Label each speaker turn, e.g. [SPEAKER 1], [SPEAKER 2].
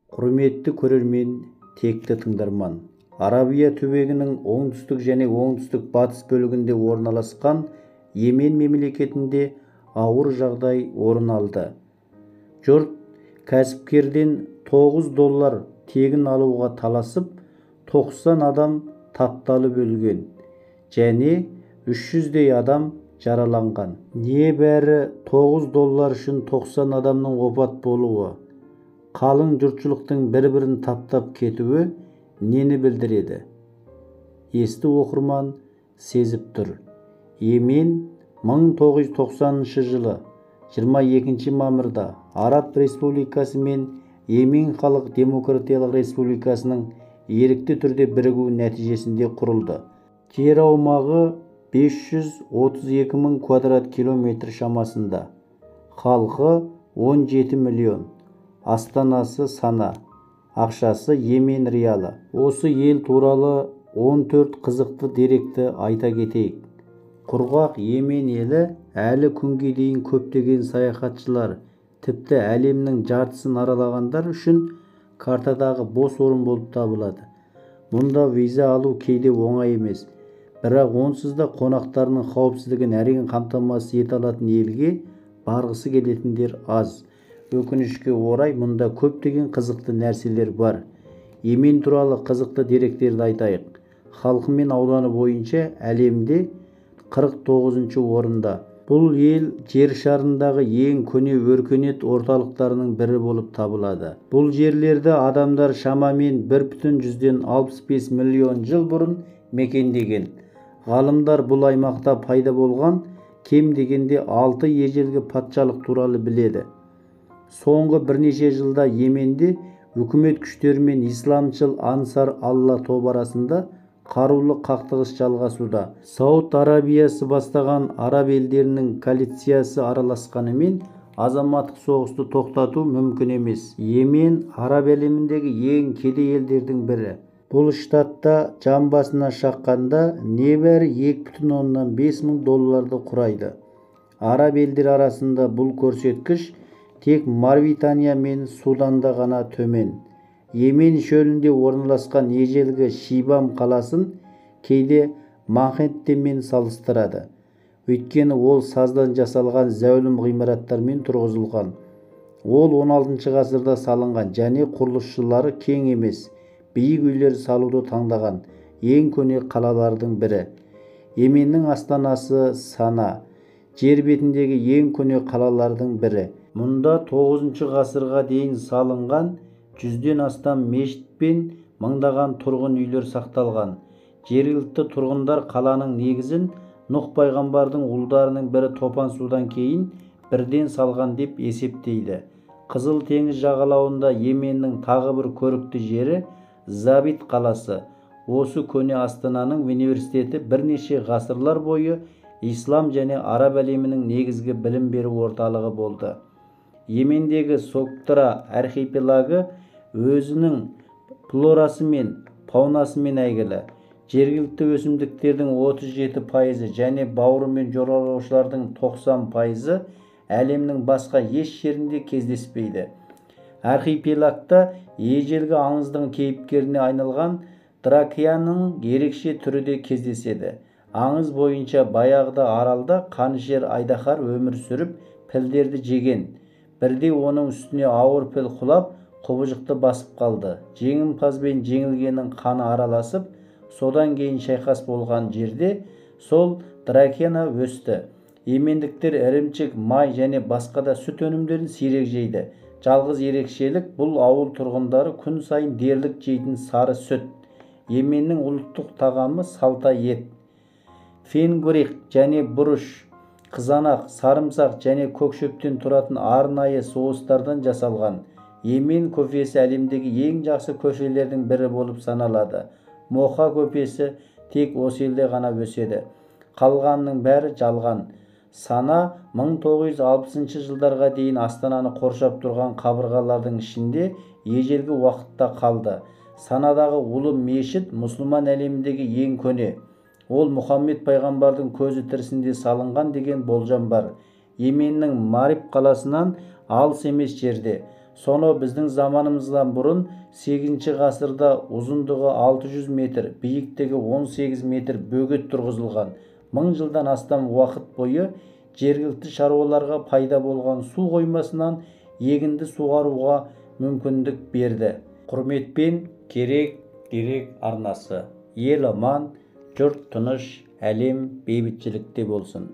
[SPEAKER 1] Құрметті көрермен, текті тыңдарман. Арабия түбегінің оңтүстік және оңтүстік батыс бөлігінде орналасқан Йемен мемлекетінде ауыр жағдай орын алды. Жұрт кәсіпкерден $9 тегін алуға таласып, 90 адам тапталып өлген және 300-дей адам жараланған. Небәрі $9 үшін 90 адамның опат болуы, қалың жұртшылықтың бір-бірін таптап кетуі нені білдіреді? Есті оқырман сезіп тұр. Йемен 1990 жылы 22 мамырда Араб Республикасы мен Йемен Халық Демократиялық Республикасының ерікті түрде бірігуі нәтижесінде құрылды. Жер аумағы 532 мың квадрат километр шамасында. Халқы 17 миллион. Астанасы Сана. Ақшасы Йемен риалы. Осы ел туралы 14 қызықты деректі айта кетейік. Құрғақ Йемен елі әлі күнге дейін көптеген саяхатшылар, тіпті әлемнің жартысын аралағандар үшін картадағы бос орын болып табылады. Мұнда виза алу кейде оңай емес, бірақ онсыз да қонақтарының қауіпсіздігін әрең қамтамасыз ете алатын елге барғысы келетіндер аз. Өкінішке орай мұнда көптеген қызықты нәрселер бар. Йемен туралы қызықты деректерді айтайық. Халқы мен ауданы бойынша әлемде 49-ші орында. Бұл ел жер шарындағы ең көне өркениет орталықтарының бірі болып табылады. Бұл жерлерді адамдар шамамен 1,65 миллион жыл бұрын мекендеген. Ғалымдар бұл аймақта пайда болған кем дегенде 6 ежелгі патшалық туралы біледі. Соңғы бірнеше жылда Йеменде үкімет күштері мен исламшыл Ансар Алла тобы арасында қарулы қақтығыс жалғасуда. Сауд Арабиясы бастаған араб елдерінің коалициясы араласқанымен азаматтық соғысты тоқтату мүмкін емес. Йемен араб әлеміндегі ең кедей елдердің бірі. Бұл штатта жан басына шаққанда небәрі $2,5 мың құрайды. Араб елдер арасында бұл көрсеткіш тек Мавритания мен Суданда ғана төмен. Йемен шөлінде орналасқан ежелгі Шибам қаласын кейде Манхэттенмен салыстырады. Өйткені ол саздан жасалған зәулім ғимараттармен тұрғызылған. Ол 16 ғасырда салынған және құрылысшылары кең емес, биік үйлер салуды таңдаған ең көне қалалардың бірі. Йеменнің астанасы Сана, жер бетіндегі ең көне қалалардың бірі. Мұнда 9 ғасырға дейін салынған 100-ден астам мешіт пен мыңдаған тұрғын үйлер сақталған. Жергілікті тұрғындар қаланың негізін Нұх пайғамбардың ұлдарының бірі топан судан кейін бірден салған деп есептейді. Қызыл теңіз жағалауында Йеменнің тағы бір көрікті жері Забит қаласы. Осы көне астананың университеті бірнеше ғасырлар бойы ислам және араб әлемінің негізгі білім беру орталығы болды. Йемендегі Соктра архипелагы өзінің флорасы мен фаунасымен әйгілі. Жергілікті өсімдіктердің 37% және бауыры мен жорғалаушылардың 90% әлемнің басқа еш жерінде кездеспейді. Архипелагта ежелгі аңыздың кейіпкеріне айналған дракияның ерекше түрі де кездеседі. Аңыз бойынша баяғыда аралда қанішер айдаһар өмір сүріп, пілдерді жеген. Бірде оның үстіне ауыр піл құлап, құбыжықты басып қалды. Жеңімпаз бен жеңілгеннің қаны араласып, содан кейін шайқас болған жерде сол дракена өсті. Йемендіктер ірімшік, май және басқа да сүт өнімдерін сирек жейді. Жалғыз ерекшелік бұл ауыл тұрғындары күн сайын дерлік жейтін сары сүт. Йеменнің ұлттық тағамы салта ет. Фенгурих және бұрыш, қызанақ, сарымсақ және көкшөптен тұратын арнайы соустардан жасалған. Йемен көфесі әлемдегі ең жақсы көфелердің бірі болып саналады. Моха көпесі тек осы елде ғана өседі. Қалғанның бәрі жалған. Сана 1960 жылдарға дейін астананы қоршап тұрған қабырғалардың ішінде ежелгі уақытта қалды. Санадағы ұлы мешіт мұсылман әлеміндегі ең көне. Ол Мұхаммед пайғамбардың көзі тірісінде салынған деген болжам бар. Йеменнің Мариб қаласынан алыс емес жерде. Соно біздің заманымыздан бұрын 8 ғасырда ұзындығы 600 метр, биіктігі 18 метр бөгет тұрғызылған. 1000 жылдан астам уақыт бойы жергілікті шаруаларға пайда болған су қоймасынан егінді суғаруға мүмкіндік берді. Құрметпен керек арнасы. Ел аман, жұрт тыныш, әлем бейбітшілікте болсын.